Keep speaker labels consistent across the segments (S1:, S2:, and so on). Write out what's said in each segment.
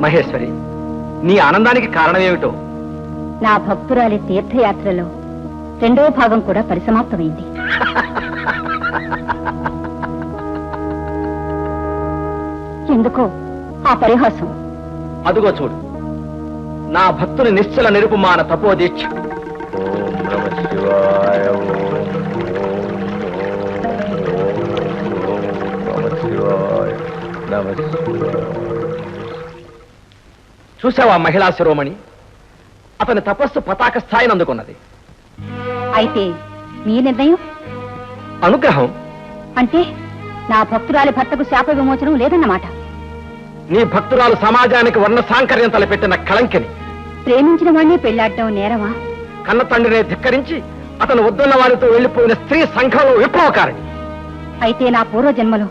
S1: మహేశ్వరి, నీ ఆనందానికి కారణమేమిటో?
S2: నా భక్తురాలి తీర్థయాత్రలో 2వ భాగం కూడా పరిసమాప్తమైంది. ఎందుకో ఆ పరిహాసం?
S1: అదుగో చూడు, నా భక్తుని నిశ్చల నిరుపమాన తపోదీక్ష. చూసావా మహిళా శిరోమణి, అతని తపస్సు పతాక స్థాయిని అందుకున్నది.
S2: అయితే మీ నిర్ణయం?
S1: అనుగ్రహం
S2: అంటే నా భక్తురాలి భర్తకు శాప విమోచనం లేదన్నమాట.
S1: నీ భక్తురాలు సమాజానికి వర్ణ సాంకర్యం తలపెట్టిన కళంకిని.
S2: ప్రేమించిన వాడిని పెళ్లాడటం నేరమా?
S1: కన్న తండ్రిని ధిక్కరించి అతను వద్దున్న వారితో వెళ్లిపోయిన స్త్రీ సంఘంలో విప్లవకారిణి.
S2: అయితే నా పూర్వజన్మలో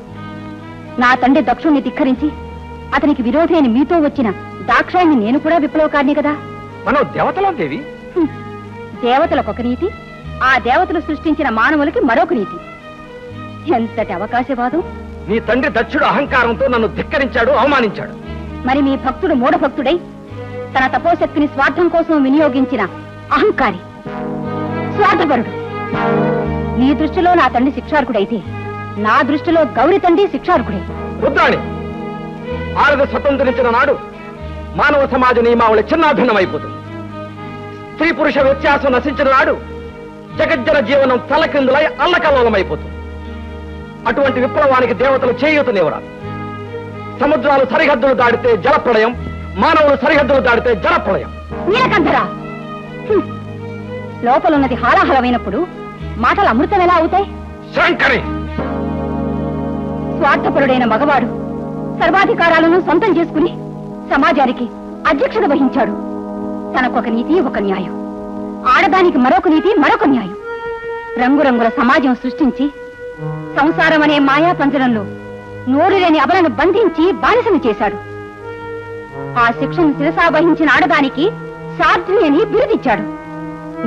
S2: నా తండ్రి దక్షుణ్ణి ధిక్కరించి అతనికి విరోధి అని మీతో వచ్చిన దాక్షాయిని నేను కూడా విప్లవకారిని కదా.
S1: మనం దేవతలం దేవి.
S2: దేవతలకు ఒక నీతి, ఆ దేవతలు సృష్టించిన మానవులకి మరొక నీతి. ఎంతటి అవకాశవాదం!
S1: నీ తండ్రి దక్షుడు అహంకారంతో నన్ను ధిక్కరించాడు, అవమానించాడు.
S2: మరి మీ భక్తుడు మూఢభక్తుడై తన తపోశక్తిని స్వార్థం కోసం వినియోగించిన అహంకారి, స్వార్థపరుడు. నీ దృష్టిలో నా తండ్రి శిక్షార్కుడైతే నా దృష్టిలో గౌరి తండ్రి శిక్షార్కుడే.
S1: రుద్రాణి, ఆడది స్వతంత్రించిన నాడు మానవ సమాజ నియమావళి చిన్నాభిన్నమైపోతుంది. స్త్రీ పురుష వ్యత్యాసం నశించిన నాడు జగజ్జన జీవనం తలకిందులై అల్లకల్లోలమైపోతుంది. అటువంటి విప్లవానికి దేవతలు చేయూతనివ్వరాదు. సముద్రాలు సరిహద్దులు దాటితే జలప్రళయం, మానవులు సరిహద్దులు దాటితే జలప్రళయం.
S2: నీలకంఠరా, లోపలున్నది హాలాహలమైనప్పుడు మాటలు అమృతం ఎలా అవుతాయి?
S1: శంకరి,
S2: స్వార్థపరుడైన మగవాడు సర్వాధికారాలను సొంతం చేసుకుని సమాజానికి అధ్యక్షత వహించాడు. తనకొక నీతి, ఒక న్యాయం. ఆడదానికి మరొక నీతి, మరొక న్యాయం. రంగురంగుల సమాజం సృష్టించి సంసారం అనే మాయా పంజరంలో నోరు లేని అబలను బంధించి బానిసను చేశాడు. ఆ శిక్షను శిరసా వహించిన ఆడదానికి సాధ్వి అని బిరుదిచ్చాడు.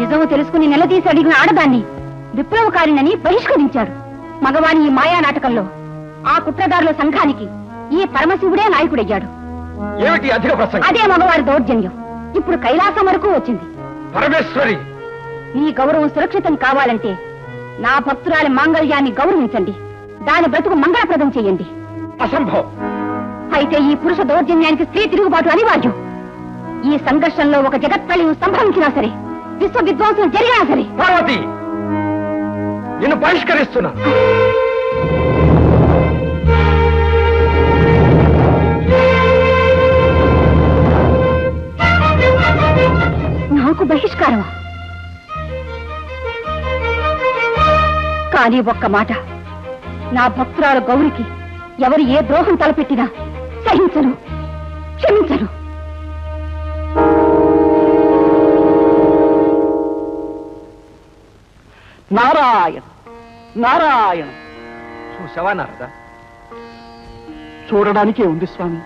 S2: నిజము తెలుసుకుని నిలదీసి అడిగిన ఆడదాన్ని విప్లవకారినని బహిష్కరించాడు. మగవాని ఈ మాయా నాటకంలో ఆ కుట్రదారుల సంఘానికి ఈ పరమశివుడే నాయకుడయ్యాడు.
S1: ఏమిటి అధిక ప్రసంగం?
S2: అదే మగవారి దౌర్జన్యం ఇప్పుడు కైలాసం వరకు వచ్చింది.
S1: పరమేశ్వరి,
S2: ఈ గౌరవం సురక్షితం కావాలంటే నా భక్తురాలి మాంగళ్యాన్ని గౌరవించండి, దాని బ్రతుకు మంగళప్రదం చేయండి.
S1: అసంభవం.
S2: అయితే ఈ పురుష దౌర్జన్యానికి స్త్రీ తిరుగుబాటు అనివార్యం. ఈ సంఘర్షణలో ఒక జగత్ప్రళయం సంభవించినా సరే, విశ్వ విధ్వంసం జరిగినా సరే.
S1: పార్వతి, నిన్ను బహిష్కరిస్తున్నా.
S2: నాకు బహిష్కారమా? కానీ ఒక్క మాట, నా భక్తురాలు గౌరికి ఎవరు ఏ ద్రోహం తలపెట్టినా సహించను, క్షమించను.
S3: నారాయణ నారాయణ.
S1: చూసావా నారద?
S3: చూడడానికే ఉంది స్వామి.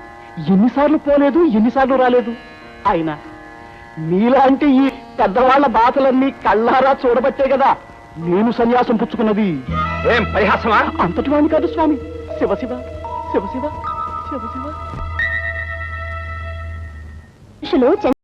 S3: ఎన్నిసార్లు పోలేదు, ఎన్నిసార్లు రాలేదు. అయినా మీలాంటి ఈ పెద్దవాళ్ల బాధలన్నీ కళ్ళారా చూడబట్టే కదా నేను సన్యాసం పుచ్చుకున్నది.
S1: ఏం పరిహాసమా?
S3: అంతటి వాణి కాదు స్వామి. శివ శివ శివ శివ శివ శివ.